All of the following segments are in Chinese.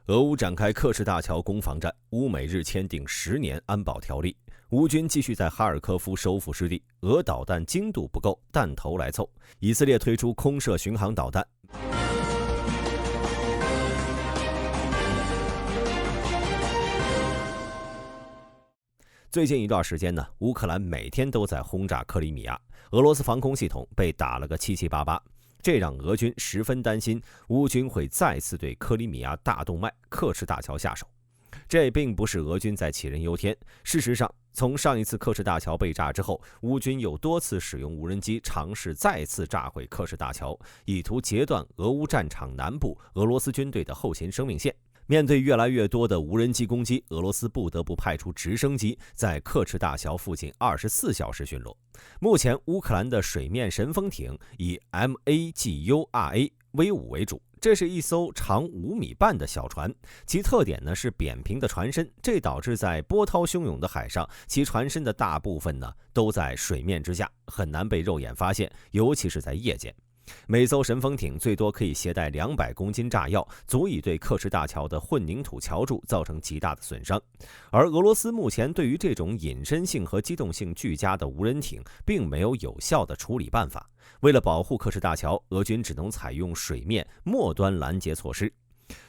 俄乌展开克什大桥攻防战，乌美日签订10年安保条例，乌军继续在哈尔科夫收复失地，俄导弹精度不够，弹头来凑，以色列推出空射巡航导弹。最近一段时间呢，乌克兰每天都在轰炸克里米亚，俄罗斯防空系统被打了个七七八八，这让俄军十分担心乌军会再次对克里米亚大动脉克什大桥下手。这并不是俄军在杞人忧天，事实上，从上一次克什大桥被炸之后，乌军又多次使用无人机尝试再次炸毁克什大桥，以图截断俄乌战场南部俄罗斯军队的后勤生命线。面对越来越多的无人机攻击，俄罗斯不得不派出直升机在克什大桥附近24小时巡逻。目前，乌克兰的水面神风艇以 MAGURA V5为主，这是一艘长5米半的小船，其特点呢是扁平的船身，这导致在波涛汹涌的海上，其船身的大部分呢都在水面之下，很难被肉眼发现，尤其是在夜间。每艘神风艇最多可以携带200公斤炸药，足以对克什大桥的混凝土桥柱造成极大的损伤。而俄罗斯目前对于这种隐身性和机动性俱佳的无人艇，并没有有效的处理办法。为了保护克什大桥，俄军只能采用水面末端拦截措施。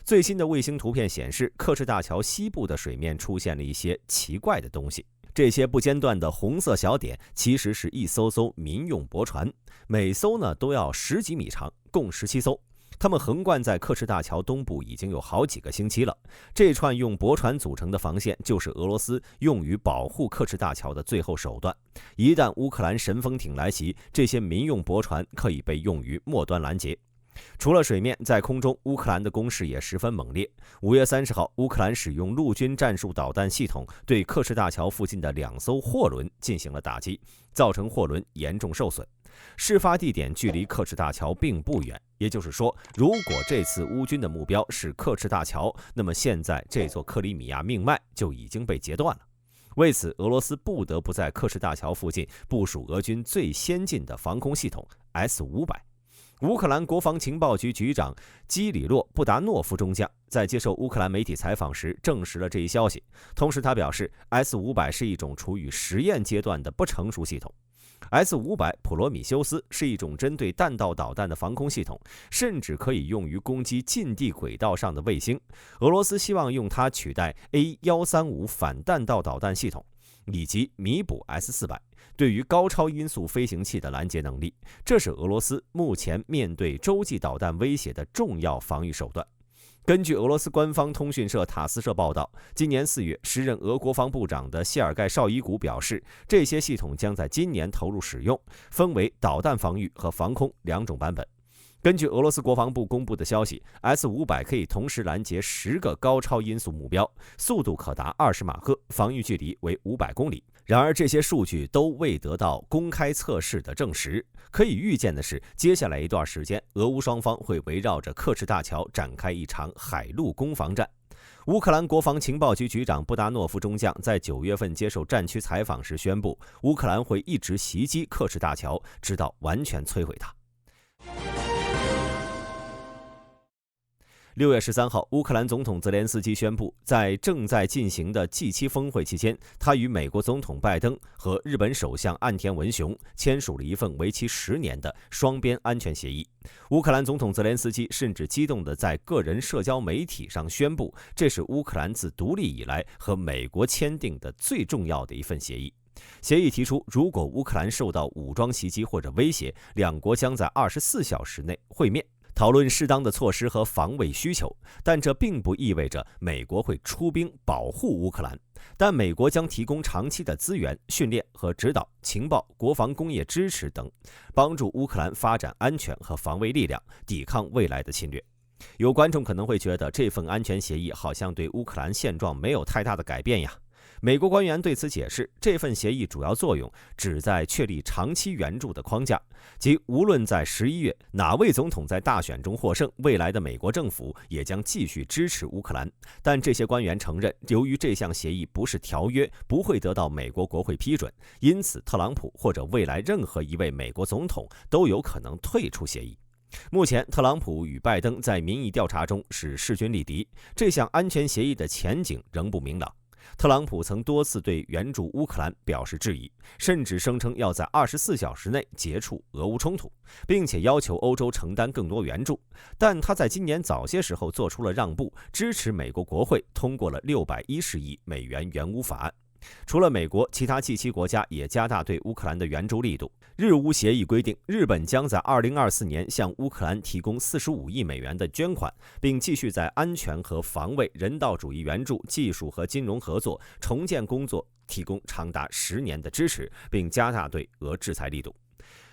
最新的卫星图片显示，克什大桥西部的水面出现了一些奇怪的东西。这些不间断的红色小点其实是一艘艘民用驳船，每艘呢都要10几米长，共17艘。它们横贯在克什大桥东部已经有好几个星期了。这串用驳船组成的防线就是俄罗斯用于保护克什大桥的最后手段。一旦乌克兰神风艇来袭，这些民用驳船可以被用于末端拦截。除了水面，在空中，乌克兰的攻势也十分猛烈。5月30号，乌克兰使用陆军战术导弹系统对克什大桥附近的2艘货轮进行了打击，造成货轮严重受损。事发地点距离克什大桥并不远，也就是说，如果这次乌军的目标是克什大桥，那么现在这座克里米亚命脉就已经被截断了。为此，俄罗斯不得不在克什大桥附近部署俄军最先进的防空系统 S-500。乌克兰国防情报局局长基里洛·布达诺夫中将在接受乌克兰媒体采访时证实了这一消息。同时，他表示 S-500 是一种处于实验阶段的不成熟系统。S-500 普罗米修斯是一种针对弹道导弹的防空系统，甚至可以用于攻击近地轨道上的卫星。俄罗斯希望用它取代 A-135 反弹道导弹系统，以及弥补 S-400 对于高超音速飞行器的拦截能力，这是俄罗斯目前面对洲际导弹威胁的重要防御手段。根据俄罗斯官方通讯社塔斯社报道，今年4月，时任俄国防部长的谢尔盖·绍伊古表示，这些系统将在今年投入使用，分为导弹防御和防空2种版本。根据俄罗斯国防部公布的消息 ，S-500 可以同时拦截10个高超音速目标，速度可达20马赫，防御距离为500公里。然而，这些数据都未得到公开测试的证实。可以预见的是，接下来一段时间，俄乌双方会围绕着克什大桥展开一场海陆攻防战。乌克兰国防情报局局长布达诺夫中将在9月份接受战区采访时宣布，乌克兰会一直袭击克什大桥，直到完全摧毁它。6月13号，乌克兰总统泽连斯基宣布，在正在进行的 G7 峰会期间，他与美国总统拜登和日本首相岸田文雄签署了一份为期10年的双边安全协议。乌克兰总统泽连斯基甚至激动地在个人社交媒体上宣布，这是乌克兰自独立以来和美国签订的最重要的一份协议。协议提出，如果乌克兰受到武装袭击或者威胁，两国将在24小时内会面，讨论适当的措施和防卫需求，但这并不意味着美国会出兵保护乌克兰。但美国将提供长期的资源、训练和指导、情报、国防工业支持等，帮助乌克兰发展安全和防卫力量，抵抗未来的侵略。有观众可能会觉得，这份安全协议好像对乌克兰现状没有太大的改变呀。美国官员对此解释，这份协议主要作用旨在确立长期援助的框架，即无论在11月哪位总统在大选中获胜，未来的美国政府也将继续支持乌克兰。但这些官员承认，由于这项协议不是条约，不会得到美国国会批准，因此特朗普或者未来任何一位美国总统都有可能退出协议。目前，特朗普与拜登在民意调查中是势均力敌，这项安全协议的前景仍不明朗。特朗普曾多次对援助乌克兰表示质疑，甚至声称要在24小时内结束俄乌冲突，并且要求欧洲承担更多援助。但他在今年早些时候做出了让步，支持美国国会通过了610亿美元援乌法案。除了美国，其他G7国家也加大对乌克兰的援助力度。日乌协议规定，日本将在2024年向乌克兰提供45亿美元的捐款，并继续在安全和防卫、人道主义援助、技术和金融合作、重建工作提供长达10年的支持，并加大对俄制裁力度。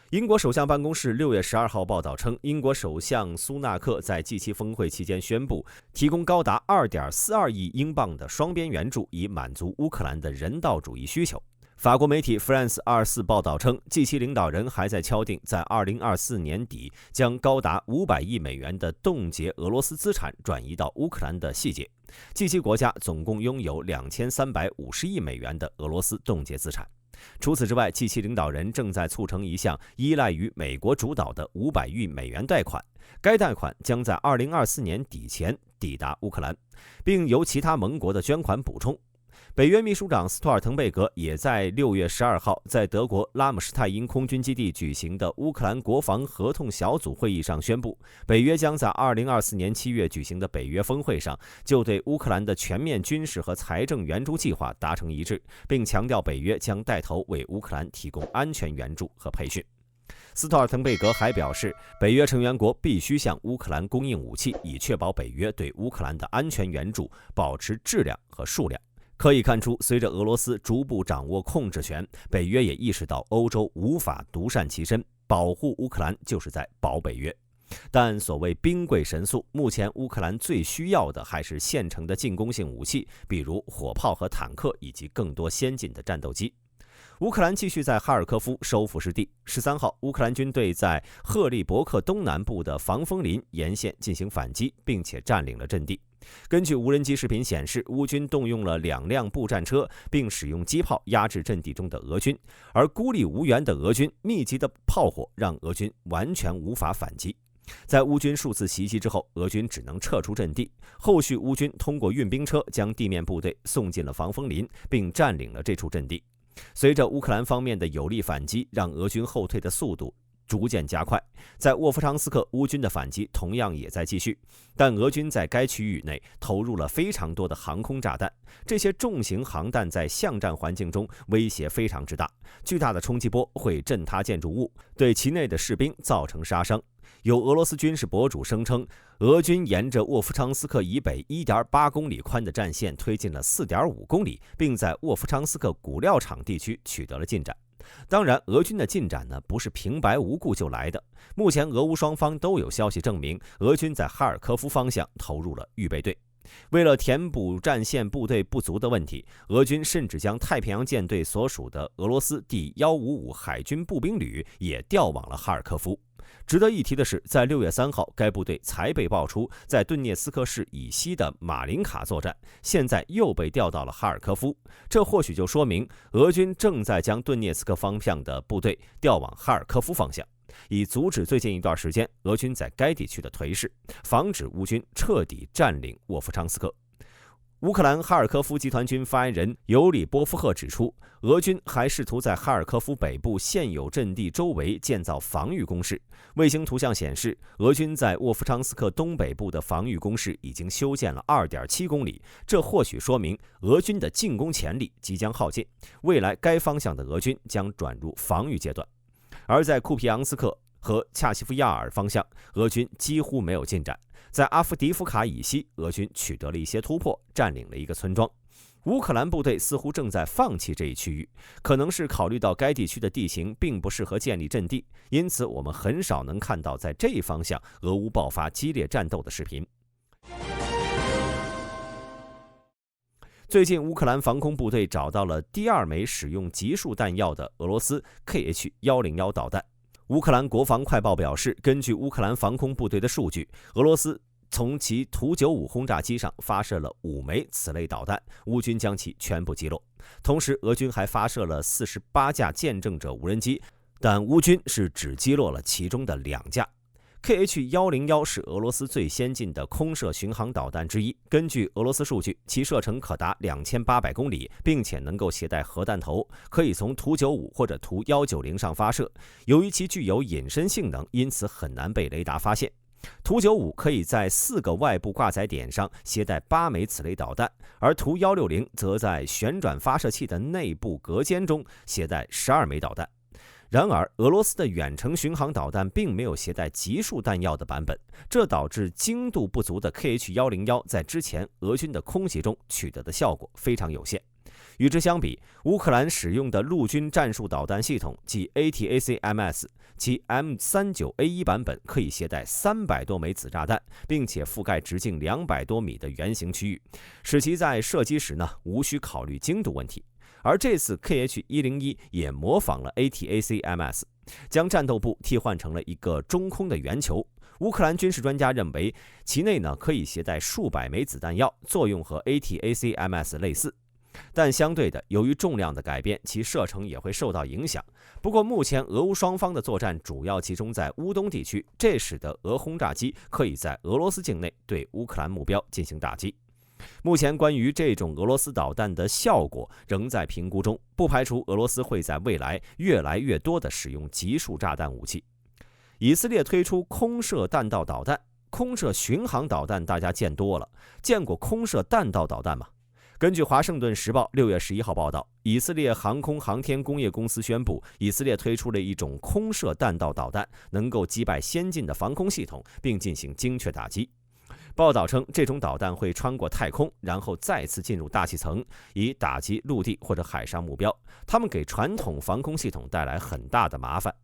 英国首相办公室6月12号报道称，英国首相苏纳克在G7峰会期间宣布，提供高达2.42亿英镑的双边援助，以满足乌克兰的人道主义需求。法国媒体 France 24报道称，G7领导人还在敲定在2024年底将高达500亿美元的冻结俄罗斯资产转移到乌克兰的细节。G7国家总共拥有2350亿美元的俄罗斯冻结资产。除此之外，G7领导人正在促成一项依赖于美国主导的500亿美元贷款，该贷款将在2024年底前抵达乌克兰，并由其他盟国的捐款补充。北约秘书长斯托尔滕贝格也在6月12号在德国拉姆施泰因空军基地举行的乌克兰国防合同小组会议上宣布，北约将在2024年7月举行的北约峰会上就对乌克兰的全面军事和财政援助计划达成一致，并强调北约将带头为乌克兰提供安全援助和培训。斯托尔滕贝格还表示，北约成员国必须向乌克兰供应武器，以确保北约对乌克兰的安全援助保持质量和数量。可以看出，随着俄罗斯逐步掌握控制权，北约也意识到欧洲无法独善其身，保护乌克兰就是在保北约。但所谓兵贵神速，目前乌克兰最需要的还是现成的进攻性武器，比如火炮和坦克，以及更多先进的战斗机。乌克兰继续在哈尔科夫收复失地。13号，乌克兰军队在赫利伯克东南部的防风林沿线进行反击，并且占领了阵地。根据无人机视频显示，乌军动用了2辆步战车，并使用机炮压制阵地中的俄军，而孤立无援的俄军密集的炮火让俄军完全无法反击。在乌军数次袭击之后，俄军只能撤出阵地。后续乌军通过运兵车将地面部队送进了防风林，并占领了这处阵地。随着乌克兰方面的有力反击，让俄军后退的速度逐渐加快。在沃夫昌斯克，乌军的反击同样也在继续，但俄军在该区域内投入了非常多的航空炸弹。这些重型航弹在巷战环境中威胁非常之大，巨大的冲击波会震塌建筑物，对其内的士兵造成杀伤。有俄罗斯军事博主声称，俄军沿着沃夫昌斯克以北 1.8 公里宽的战线推进了 4.5 公里，并在沃夫昌斯克骨料厂地区取得了进展。当然，俄军的进展呢，不是平白无故就来的。目前，俄乌双方都有消息证明，俄军在哈尔科夫方向投入了预备队。为了填补战线部队不足的问题，俄军甚至将太平洋舰队所属的俄罗斯第155海军步兵旅也调往了哈尔科夫。值得一提的是，在6月3号，该部队才被爆出在顿涅斯克市以西的马林卡作战，现在又被调到了哈尔科夫。这或许就说明，俄军正在将顿涅斯克方向的部队调往哈尔科夫方向，以阻止最近一段时间俄军在该地区的颓势，防止乌军彻底占领沃夫昌斯克。乌克兰哈尔科夫集团军发言人尤里波夫赫指出，俄军还试图在哈尔科夫北部现有阵地周围建造防御工事。卫星图像显示，俄军在沃夫昌斯克东北部的防御工事已经修建了 2.7 公里，这或许说明俄军的进攻潜力即将耗尽，未来该方向的俄军将转入防御阶段。而在库皮扬斯克和恰西夫亚尔方向，俄军几乎没有进展。在阿夫迪夫卡以西，俄军取得了一些突破，占领了一个村庄。乌克兰部队似乎正在放弃这一区域，可能是考虑到该地区的地形并不适合建立阵地，因此我们很少能看到在这一方向俄乌爆发激烈战斗的视频。最近，乌克兰防空部队找到了第2枚使用集束弹药的俄罗斯 KH-101导弹。乌克兰国防快报表示，根据乌克兰防空部队的数据，俄罗斯从其图95轰炸机上发射了5枚此类导弹，乌军将其全部击落。同时，俄军还发射了48架见证者无人机，但乌军是只击落了其中的2架。KH-101是俄罗斯最先进的空射巡航导弹之一。根据俄罗斯数据，其射程可达2800公里，并且能够携带核弹头，可以从图95或者图190上发射。由于其具有隐身性能，因此很难被雷达发现。图95可以在4个外部挂载点上携带8枚此类导弹，而图160则在旋转发射器的内部隔间中携带12枚导弹。然而，俄罗斯的远程巡航导弹并没有携带集束弹药的版本，这导致精度不足的 KH-101在之前俄军的空袭中取得的效果非常有限。与之相比，乌克兰使用的陆军战术导弹系统即 ATACMS， 其 M39A1 版本可以携带300多枚子炸弹，并且覆盖直径200多米的圆形区域，使其在射击时无需考虑精度问题。而这次 KH-101也模仿了 ATACMS， 将战斗部替换成了一个中空的圆球。乌克兰军事专家认为，其内可以携带数百枚子弹药，作用和 ATACMS 类似。但相对的，由于重量的改变，其射程也会受到影响。不过，目前俄乌双方的作战主要集中在乌东地区，这使得俄轰炸机可以在俄罗斯境内对乌克兰目标进行打击。目前关于这种俄罗斯导弹的效果仍在评估中，不排除俄罗斯会在未来越来越多地使用集束炸弹武器。以色列推出空射弹道导弹，空射巡航导弹大家见多了，见过空射弹道导弹吗？根据《华盛顿时报》6月11号报道，以色列航空航天工业公司宣布，以色列推出了一种空射弹道导弹，能够击败先进的防空系统，并进行精确打击。报道称，这种导弹会穿过太空，然后再次进入大气层，以打击陆地或者海上目标。它们给传统防空系统带来很大的麻烦。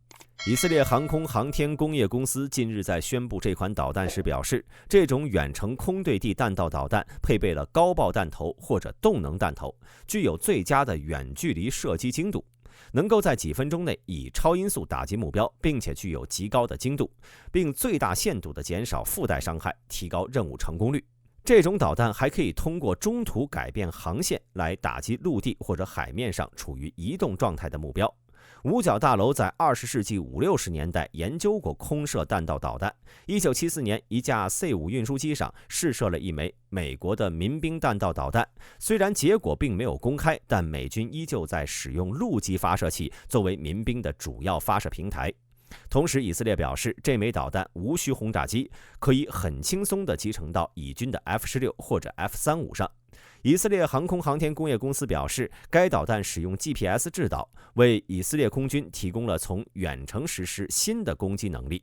以色列航空航天工业公司近日在宣布这款导弹时表示，这种远程空对地弹道导弹配备了高爆弹头或者动能弹头，具有最佳的远距离射击精度，能够在几分钟内以超音速打击目标，并且具有极高的精度，并最大限度地减少附带伤害，提高任务成功率。这种导弹还可以通过中途改变航线来打击陆地或者海面上处于移动状态的目标。五角大楼在20世纪50、60年代研究过空射弹道导弹。1974年，一架 C5 运输机上试射了一枚美国的民兵弹道导弹，虽然结果并没有公开，但美军依旧在使用陆基发射器作为民兵的主要发射平台。同时，以色列表示，这枚导弹无需轰炸机，可以很轻松地集成到以军的 F-16或者 F-35上。以色列航空航天工业公司表示，该导弹使用 GPS 制导，为以色列空军提供了从远程实施新的攻击能力，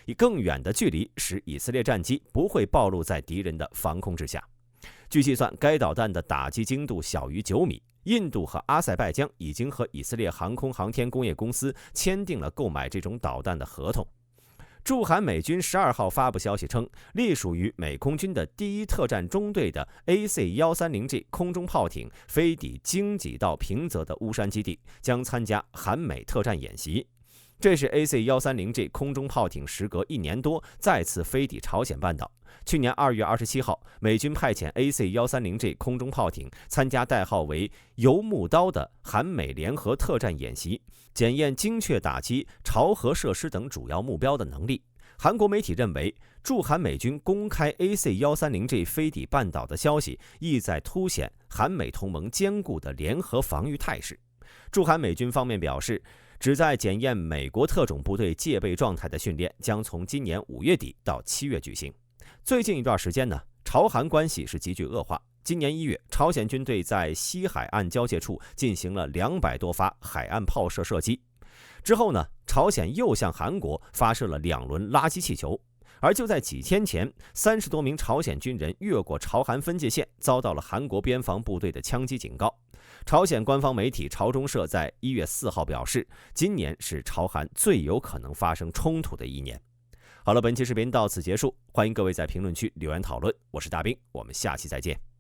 以更远的距离使以色列战机不会暴露在敌人的防空之下。据计算，该导弹的打击精度小于9米。印度和阿塞拜疆已经和以色列航空航天工业公司签订了购买这种导弹的合同。驻韩美军12号发布消息称，隶属于美空军的第一特战中队的 AC-130G 空中炮艇飞抵京畿道平泽的乌山基地，将参加韩美特战演习。这是 AC-130G 空中炮艇时隔1年多再次飞抵朝鲜半岛。去年2月27号，美军派遣 AC-130G 空中炮艇参加代号为游牧刀的韩美联合特战演习，检验精确打击朝核设施等主要目标的能力。韩国媒体认为，驻韩美军公开 AC-130G 飞抵半岛的消息，意在凸显韩美同盟坚固的联合防御态势。驻韩美军方面表示，旨在检验美国特种部队戒备状态的训练将从今年5月底到7月举行。最近一段时间朝韩关系是急剧恶化。今年1月，朝鲜军队在西海岸交界处进行了200多发海岸炮射射击。之后朝鲜又向韩国发射了2轮垃圾气球。而就在几天前，30多名朝鲜军人越过朝韩分界线，遭到了韩国边防部队的枪击警告。朝鲜官方媒体朝中社在1月4号表示，今年是朝韩最有可能发生冲突的一年。好了，本期视频到此结束，欢迎各位在评论区留言讨论。我是大兵，我们下期再见。